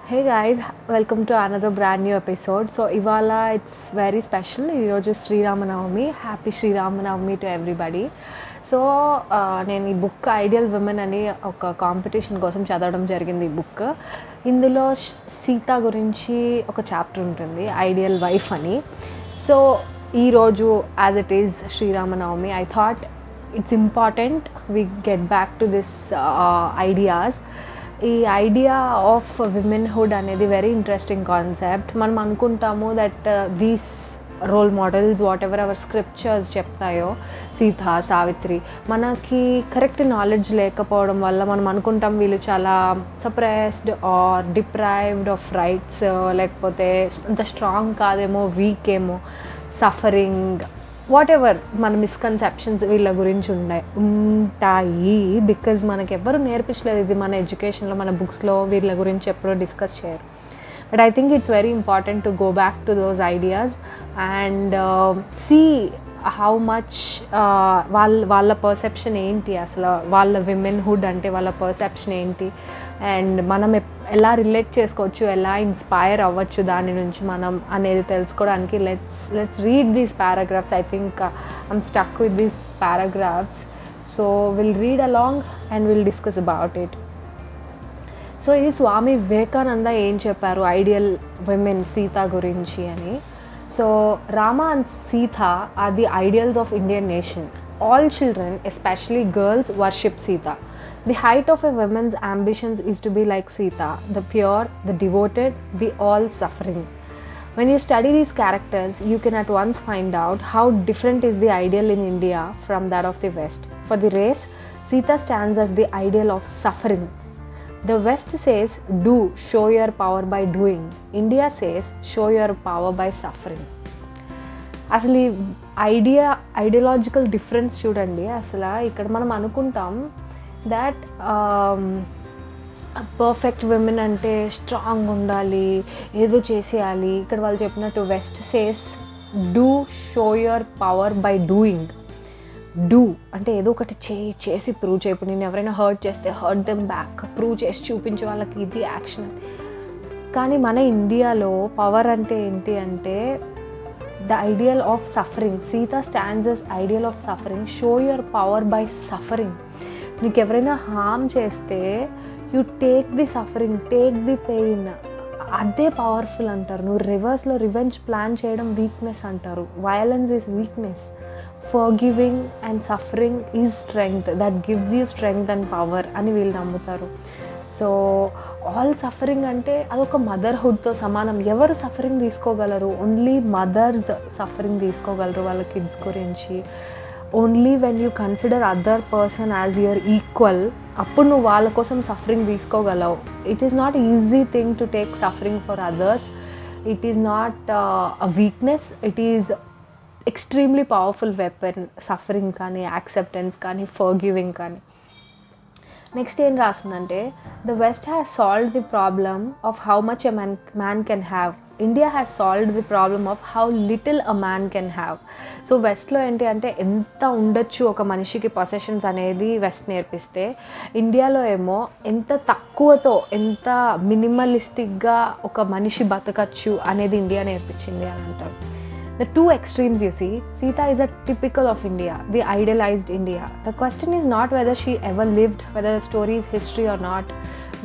Hey guys, welcome to another brand new episode. So ivala it's very special. ఈరోజు Srirama Navami. Happy Srirama Navami to everybody. So నేను ఈ book ideal women అని ఒక competition కోసం చదవడం జరిగింది. ఈ బుక్ ఇందులో సీత గురించి ఒక చాప్టర్ ఉంటుంది, ఐడియల్ వైఫ్ అని. సో ఈరోజు as it is Sri Rama Navami, I thought it's important we get back to this ideas. ఈ ఐడియా ఆఫ్ విమెన్హుడ్ అనేది వెరీ ఇంట్రెస్టింగ్ కాన్సెప్ట్. మనం అనుకుంటాము that these role models whatever our scriptures చెప్తాయో, సీత, సావిత్రి, మనకి correct knowledge లేకపోవడం వల్ల మనం అనుకుంటాం వీళ్ళు చాలా suppressed or deprived of rights, లేకపోతే అంత స్ట్రాంగ్ కాదేమో, వీక్ ఏమో, సఫరింగ్, వాట్ ఎవర్ మన మిస్కన్సెప్షన్స్ వీళ్ళ గురించి ఉంటాయి. బికాజ్ మనకి ఎవ్వరు నేర్పించలేదు ఇది, మన ఎడ్యుకేషన్లో, మన బుక్స్లో వీళ్ళ గురించి ఎప్పుడో డిస్కస్ చేయరు. But I think it's very important to go back to those ideas and see how much వాళ్ళ పర్సెప్షన్ ఏంటి, అసలు వాళ్ళ విమెన్హుడ్ అంటే వాళ్ళ పర్సెప్షన్ ఏంటి, అండ్ మనం ఎలా రిలేట్ చేసుకోవచ్చు, ఎలా ఇన్స్పైర్ అవ్వచ్చు దాని నుంచి మనం అనేది తెలుసుకోవడానికి let's read these paragraphs. I think I'm stuck with these paragraphs. So will read along and will discuss about it. So ఇది స్వామి వివేకానంద ఏం చెప్పారు ఐడియల్ విమెన్ సీత గురించి అని. So Rama and Sita are the ideals of Indian nation. All children, especially girls, worship Sita. The height of a woman's ambitions is to be like Sita, the pure, the devoted, the all-suffering. When you study these characters, you can at once find out how different is the ideal in India from that of the West. For the race, Sita stands as the ideal of suffering. The West says, do, show your power by doing. India says, show your power by suffering. అసలు ఈ ideological difference చూడండి. అసలు ఇక్కడ మనం అనుకుంటాం that perfect women అంటే strong ఉండాలి, ఏదో చేసేయాలి. ఇక్కడ వాళ్ళు చెప్పినట్టు west says do, show your power by doing. Do అంటే ఏదో ఒకటి చేసి ప్రూవ్ చేయి. ఇప్పుడు నేను ఎవరైనా హర్ట్ చేస్తే హర్ట్ దెమ్ బ్యాక్, ప్రూవ్ చేసి చూపించే వాళ్ళకి ఇది యాక్షన్. కానీ మన ఇండియాలో పవర్ అంటే ఏంటి అంటే the ideal of suffering. Sita stands as ideal of suffering. Show your power by suffering. నీకు ఎవరైనా హార్మ్ చేస్తే you take the suffering, take the pain, అదే పవర్ఫుల్ అంటారు. నువ్వు రివర్స్లో రివెంజ్ ప్లాన్ చేయడం వీక్నెస్ అంటారు. Violence is weakness. Forgiving and suffering is strength, that gives you strength and power అని వీళ్ళు నమ్ముతారు. సో ఆల్ సఫరింగ్ అంటే అదొక మదర్హుడ్తో సమానం. ఎవరు సఫరింగ్ తీసుకోగలరు? ఓన్లీ మదర్స్ సఫరింగ్ తీసుకోగలరు వాళ్ళ కిడ్స్ గురించి. Only when you consider other person as your equal, అప్పుడు నువ్వు వాళ్ళ కోసం సఫరింగ్ తీసుకోగలవు. It is not easy thing to take suffering for others. It is not a weakness, it is extremely powerful weapon. Suffering కానీ, acceptance కానీ, forgiving కానీ. Next ఏం రాస్తుందంటే the west has solved the problem of how much a man can have. India has solved the problem of how little a man can have. So వెస్ట్లో ఏంటి అంటే ఎంత ఉండొచ్చు ఒక మనిషికి పొసెషన్స్ అనేది వెస్ట్ నేర్పిస్తే, ఇండియాలో ఏమో ఎంత తక్కువతో, ఎంత మినిమలిస్టిక్గా ఒక మనిషి బతకచ్చు అనేది ఇండియా నేర్పించింది అని అంటారు. The two extremes you see, Sita is a typical of India, the idealized India. The question is not whether she ever lived, whether the story is history or not.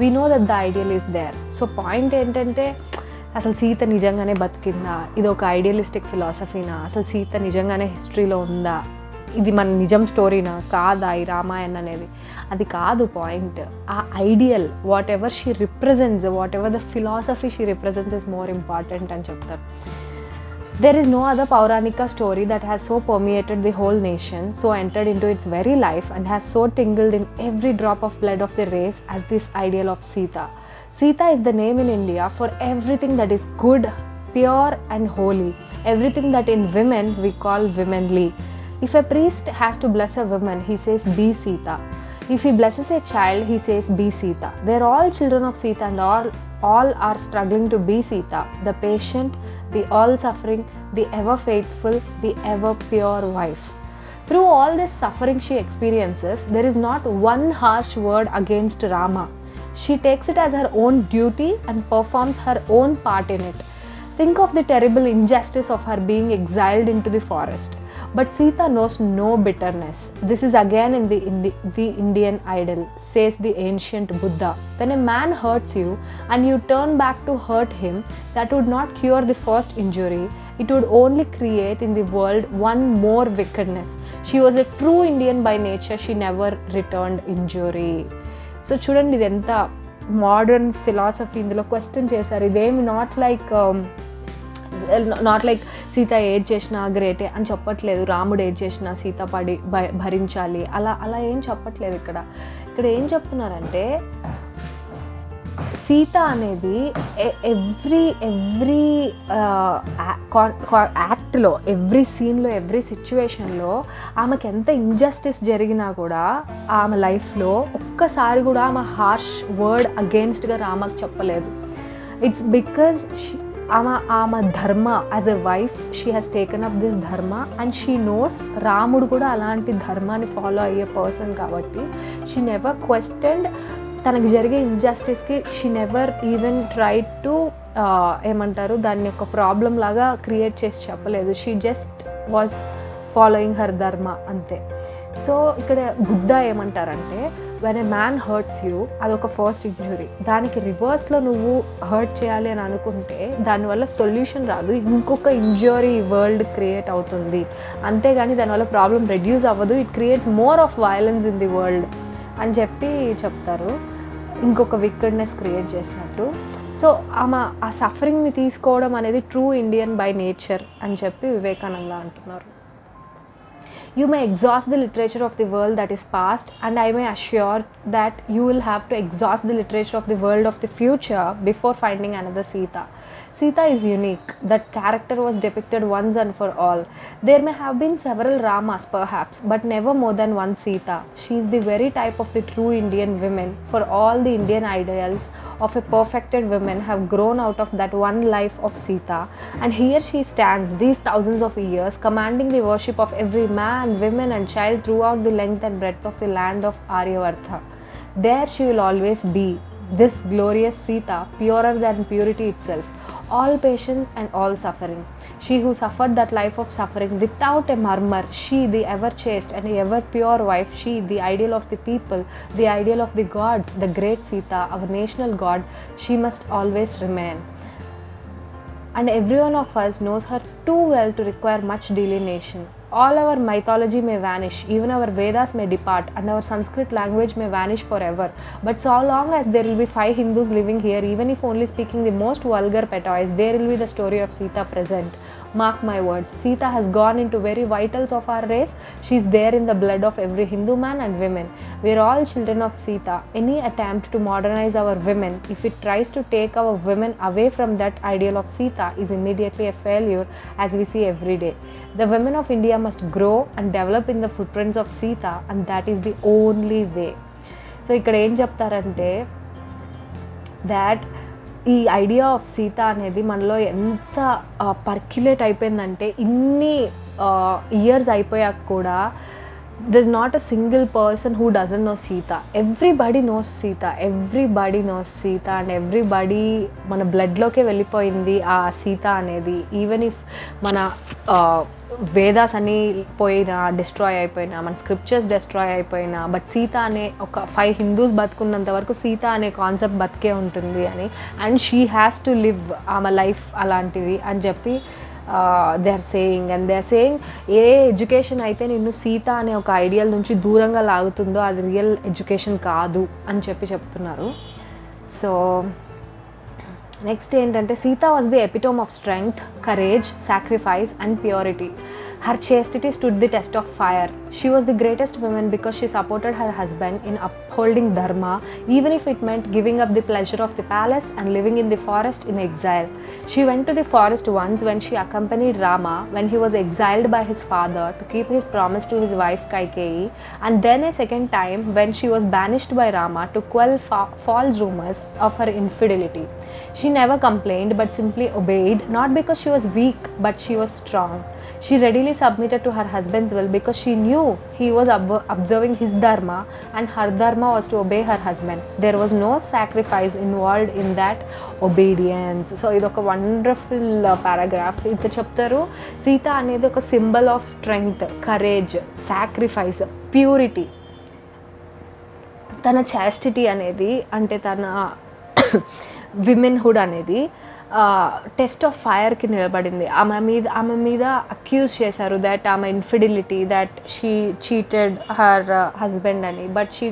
We know that the ideal is there. So point ఏంటంటే అసలు సీత నిజంగానే బతికిందా, ఇది ఒక idealistic ఫిలాసఫీనా, అసలు సీత నిజంగానే హిస్టరీలో ఉందా, ఇది మన నిజం స్టోరీనా కాదా ఈ రామాయణ్ అనేది, అది కాదు పాయింట్. ఆ ideal what ever she represents, what ever the philosophy she represents is more important అని చెప్తారు. There is no other Pauranika story that has so permeated the whole nation, so entered into its very life, and has so tingled in every drop of blood of the race as this ideal of Sita. Sita is the name in India for everything that is good, pure and holy, everything that in women we call womanly. If a priest has to bless a woman, he says, "Be Sita." If he blesses a child, he says, "Be Sita." They're all children of Sita, and all are struggling to be Sita, the patient, the all-suffering, the ever-faithful, the ever-pure wife. Through all this suffering she experiences, there is not one harsh word against Rama. She takes it as her own duty and performs her own part in it. Think of the terrible injustice of her being exiled into the forest. But Sita knows no bitterness. This is again in the Indian idol, says the ancient Buddha. When a man hurts you and you turn back to hurt him, that would not cure the first injury. It would only create in the world one more wickedness. She was a true Indian by nature. She never returned injury. So చూడండి ఇది ఎంత modern philosophy ఇందులో question చేశారు. ఇదేమి not like Sita ఏది చేసినా గ్రేటే అని చెప్పట్లేదు, రాముడు ఏది చేసినా సీత భరించాలి అలా ఏం చెప్పట్లేదు. ఇక్కడ ఏం చెప్తున్నారంటే సీత అనేది ఎవ్రీ యాక్ట్లో, ఎవ్రీ సీన్లో, ఎవ్రీ సిచ్యువేషన్లో ఆమెకి ఎంత ఇంజస్టిస్ జరిగినా కూడా ఆమె లైఫ్లో ఒక్కసారి కూడా ఆమె హార్ష్ వర్డ్ అగేన్స్ట్గా రామకు చెప్పలేదు. ఇట్స్ బికాజ్ ఆమె ధర్మ as a wife she has taken up this ధర్మ అండ్ షీ నోస్ రాముడు కూడా అలాంటి ధర్మాన్ని ఫాలో అయ్యే పర్సన్ కాబట్టి షీ నెవర్ క్వశ్చన్డ్ తనకి జరిగే ఇంజస్టిస్కి. She never even try to ఏమంటారు దాన్ని ఒక ప్రాబ్లం లాగా క్రియేట్ చేసి చెప్పలేదు. She just was following her dharma అంతే. సో ఇక్కడ బుద్ధ ఏమంటారంటే when a man hurts you అదొక ఫస్ట్ ఇంజురీ, దానికి రివర్స్లో నువ్వు హర్ట్ చేయాలి అని అనుకుంటే దానివల్ల సొల్యూషన్ రాదు, ఇంకొక ఇంజురీ వరల్డ్ క్రియేట్ అవుతుంది. అంతేగాని దానివల్ల ప్రాబ్లం రెడ్యూస్ అవ్వదు. It creates more of violence in the world అని చెప్తారు, ఇంకొక వికెడ్నెస్ క్రియేట్ చేసినట్టు. సో ఆమె ఆ సఫరింగ్ని తీసుకోవడం అనేది ట్రూ ఇండియన్ బై నేచర్ అని చెప్పి వివేకానంద అంటున్నారు. You may exhaust the literature of the world that is past, and I may assure that you will have to exhaust the literature of the world of the future before finding another Sita. Sita is unique. That character was depicted once and for all. There may have been several Ramas perhaps, but never more than one Sita. She is the very type of the true Indian women, for all the Indian ideals of a perfected woman have grown out of that one life of Sita, and here she stands these thousands of years commanding the worship of every man, women and child throughout the length and breadth of the land of Aryavartha. There she will always be, this glorious Sita, purer than purity itself, all patience and all suffering. She who suffered that life of suffering without a murmur, she the ever chaste and ever pure wife, she the ideal of the people, the ideal of the gods, the great Sita, our national god, she must always remain. And every one of us knows her too well to require much delineation. All our mythology may vanish, even our Vedas may depart, and our Sanskrit language may vanish forever. But so long as there will be 5 Hindus living here, even if only speaking the most vulgar patois, there will be the story of Sita present. Mark my words, Sita has gone into very vitals of our race. She is there in the blood of every Hindu man and women. We are all children of Sita. Any attempt to modernize our women, if it tries to take our women away from that ideal of Sita, is immediately a failure, as we see every day. The women of India must grow and develop in the footprints of Sita, and that is the only way. So ఇక్కడ ఏం చెప్తారంటే that ఈ idea of Sita అనేది మనలో ఎంత percolate అయిపోయిందంటే ఇన్ని years అయిపోయాక కూడా there's not a single person who doesn't know Sita. Everybody knows Sita. Everybody knows Sita and everybody మన బ్లడ్లోకే వెళ్ళిపోయింది ఆ సీత అనేది. ఈవెన్ ఇఫ్ మన వేదాస్ అన్నీ పోయినా, డిస్ట్రాయ్ అయిపోయినా, మన స్క్రిప్చర్స్ డిస్ట్రాయ్ అయిపోయినా, బట్ సీత అనే ఒక 5 హిందూస్ బతుకున్నంత వరకు సీత అనే కాన్సెప్ట్ బతికే ఉంటుంది అని. And she has to live ఆమె లైఫ్ అలాంటిది అని చెప్పి they are saying a education అయితే నిన్ను సీత అనే ఒక ఐడియల్ నుంచి దూరంగా లాగుతుందో అది రియల్ ఎడ్యుకేషన్ కాదు అని చెప్తున్నారు. సో నెక్స్ట్ ఏంటంటే Sita was the epitome of strength, courage, sacrifice and purity. Her chastity stood the test of fire. She was the greatest woman because she supported her husband in upholding dharma, even if it meant giving up the pleasure of the palace and living in the forest in exile. She went to the forest once when she accompanied Rama when he was exiled by his father to keep his promise to his wife Kaikeyi, and then a second time when she was banished by Rama to quell false rumors of her infidelity. She never complained but simply obeyed, not because she was weak but she was strong. She readily submitted to her husband's will because she knew he was observing his dharma and her dharma was to obey her husband. There was no sacrifice involved in that obedience. So ఇది ఒక wonderful paragraph. ఇది చెప్తారు సీత అనేది ఒక symbol of strength, courage, sacrifice, purity. తన chastity అనేది అంటే తన విమెన్హుడ్ అనేది టెస్ట్ ఆఫ్ ఫైర్కి నిలబడింది. ఆమె మీద అక్యూజ్ చేశారు దట్ ఆమె infidelity, that she cheated her husband అని. But she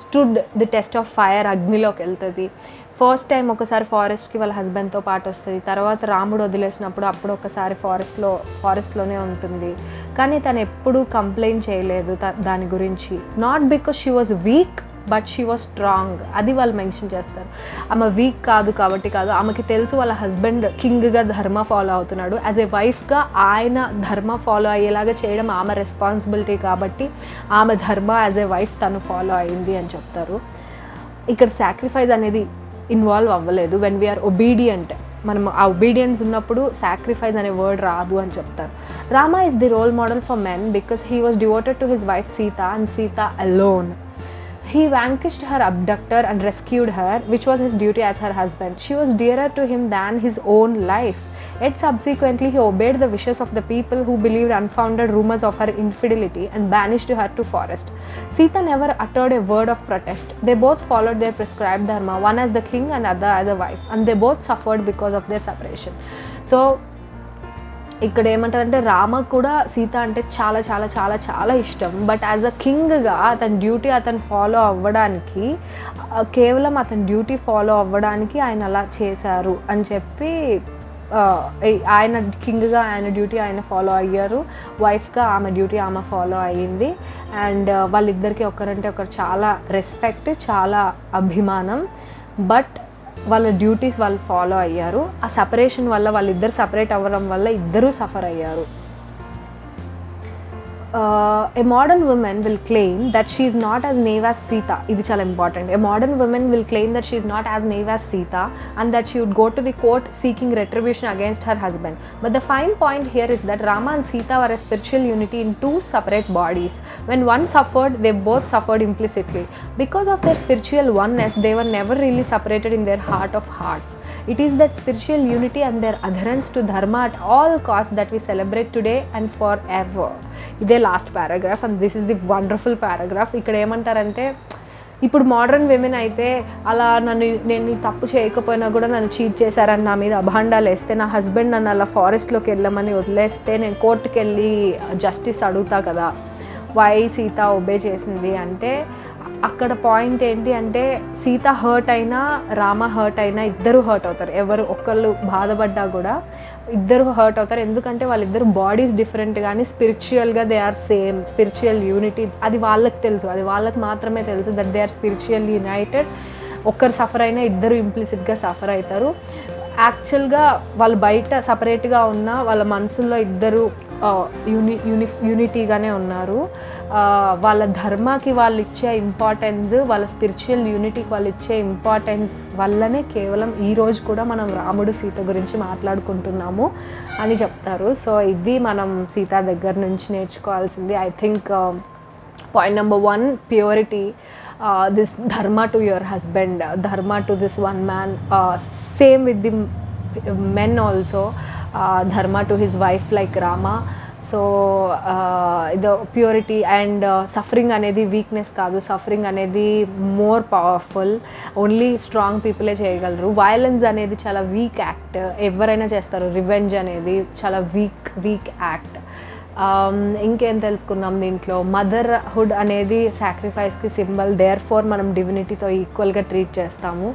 stood the test of fire. అగ్నిలోకి వెళ్తుంది. ఫస్ట్ టైం ఒకసారి ఫారెస్ట్కి వాళ్ళ హస్బెండ్తో పాటు వస్తుంది. తర్వాత రాముడు వదిలేసినప్పుడు అప్పుడు ఒకసారి ఫారెస్ట్లోనే ఉంటుంది. కానీ తను ఎప్పుడూ కంప్లైంట్ చేయలేదు దాని గురించి. Not because she was weak but she was strong. అది వాళ్ళు మెన్షన్ చేస్తారు. ఆమె వీక్ కాదు కాబట్టి కాదు, ఆమెకి తెలుసు వాళ్ళ హస్బెండ్ కింగ్గా ధర్మ ఫాలో అవుతున్నాడు. యాజ్ ఏ వైఫ్గా ఆయన ధర్మ ఫాలో అయ్యేలాగా చేయడం ఆమె రెస్పాన్సిబిలిటీ కాబట్టి ఆమె ధర్మ యాజ్ ఏ వైఫ్ తను ఫాలో అయింది అని చెప్తారు. ఇక్కడ సాక్రిఫైస్ అనేది ఇన్వాల్వ్ అవ్వలేదు. వెన్ వీఆర్ ఒబీడియంట్, మనం ఆ ఒబీడియన్స్ ఉన్నప్పుడు సాక్రిఫైస్ అనే వర్డ్ రాదు అని చెప్తారు. Rama is the role model for men because he was devoted to his wife Sita and Sita alone. He vanquished her abductor and rescued her, which was his duty as her husband. She was dearer to him than his own life. Yet subsequently he obeyed the wishes of the people who believed unfounded rumors of her infidelity and banished her to forest. Sita never uttered a word of protest. They both followed their prescribed dharma, one as the king and other as a wife, and they both suffered because of their separation. So ఇక్కడ ఏమంటారంటే రామ కూడా సీత అంటే చాలా చాలా చాలా చాలా ఇష్టం. But as a కింగ్గా అతని డ్యూటీ అతను ఫాలో అవ్వడానికి, కేవలం అతని డ్యూటీ ఫాలో అవ్వడానికి ఆయన అలా చేశారు అని చెప్పి, ఆయన కింగ్గా ఆయన డ్యూటీ ఆయన ఫాలో అయ్యారు, వైఫ్గా ఆమె డ్యూటీ ఆమె ఫాలో అయ్యింది. అండ్ వాళ్ళిద్దరికి ఒకరంటే ఒకరు చాలా రెస్పెక్ట్, చాలా అభిమానం. బట్ వాళ్ళ డ్యూటీస్ వాళ్ళు ఫాలో అయ్యారు. ఆ సపరేషన్ వల్ల వాళ్ళిద్దరు సపరేట్ అవ్వడం వల్ల ఇద్దరూ సఫర్ అయ్యారు. A modern woman will claim that she is not as naive as Sita. ఇది చాలా important. A modern woman will claim that she is not as naive as Sita and that she would go to the court seeking retribution against her husband. But the fine point here is that Rama and Sita were a spiritual unity in two separate bodies. When one suffered, they both suffered implicitly. Because of their spiritual oneness, they were never really separated in their heart of hearts. It is that spiritual unity and their adherence to dharma at all costs that we celebrate today and forever. ఇదే last paragraph and this is the wonderful paragraph. ఇక్కడ ఏమంటారంటే, ఇప్పుడు modern women అయితే అలా నేను తప్పు చేయకపోయినా కూడా నన్ను చీట్ చేశారని నా మీద అభాండాలు వేస్తే, నా హస్బెండ్ నన్ను అలా ఫారెస్ట్లోకి వెళ్ళమని వదిలేస్తే నేను కోర్టుకి వెళ్ళి జస్టిస్ అడుగుతా కదా, వై సీత ఒబే చేసింది అంటే, అక్కడ పాయింట్ ఏంటి అంటే సీత హర్ట్ అయినా రామ హర్ట్ అయినా ఇద్దరు హర్ట్ అవుతారు. ఎవరు ఒకళ్ళు బాధపడ్డా కూడా ఇద్దరు హర్ట్ అవుతారు. ఎందుకంటే వాళ్ళిద్దరు బాడీస్ డిఫరెంట్ కానీ స్పిరిచువల్గా they are same. Spiritual unity అది వాళ్ళకి తెలుసు, అది వాళ్ళకి మాత్రమే తెలుసు that they are spiritually united. ఒక్కరు సఫర్ అయినా ఇద్దరు ఇంప్లిసిట్గా సఫర్ అవుతారు. యాక్చువల్గా వాళ్ళు బయట సపరేట్గా ఉన్న వాళ్ళ మనసుల్లో ఇద్దరు యూనిటీగానే ఉన్నారు. వాళ్ళ ధర్మాకి వాళ్ళు ఇచ్చే ఇంపార్టెన్స్, వాళ్ళ స్పిరిచువల్ యూనిటీకి వాళ్ళు ఇచ్చే ఇంపార్టెన్స్ వల్లనే కేవలం ఈరోజు కూడా మనం రాముడు సీత గురించి మాట్లాడుకుంటున్నాము అని చెప్తారు. సో ఇది మనం సీత దగ్గర నుంచి నేర్చుకోవాల్సింది. I think point number 1, purity. This dharma to your husband, dharma to this one man, same with the men also, dharma to his wife like Rama. So the purity and suffering anedi weakness kaadu, suffering anedi more powerful, only strong people చేయగలరు. violence అనేది చాలా week act, ఎవరైనా చేస్తారు. Revenge అనేది చాలా week act. ఇంకేం తెలుసుకున్నాం దీంట్లో, మదర్హుడ్ అనేది సాక్రిఫైస్కి సింబల్, దేర్ ఫోర్ మనం డివినిటీతో ఈక్వల్గా ట్రీట్ చేస్తాము.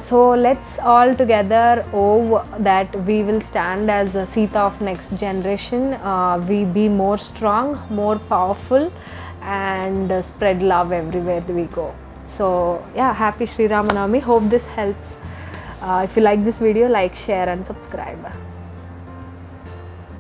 So let's all together that we will stand as a Sita of next generation. We be more strong, more powerful and spread love everywhere we go. So yeah, happy Sri Rama Navami. Hope this helps. If you like this video, like, share and subscribe.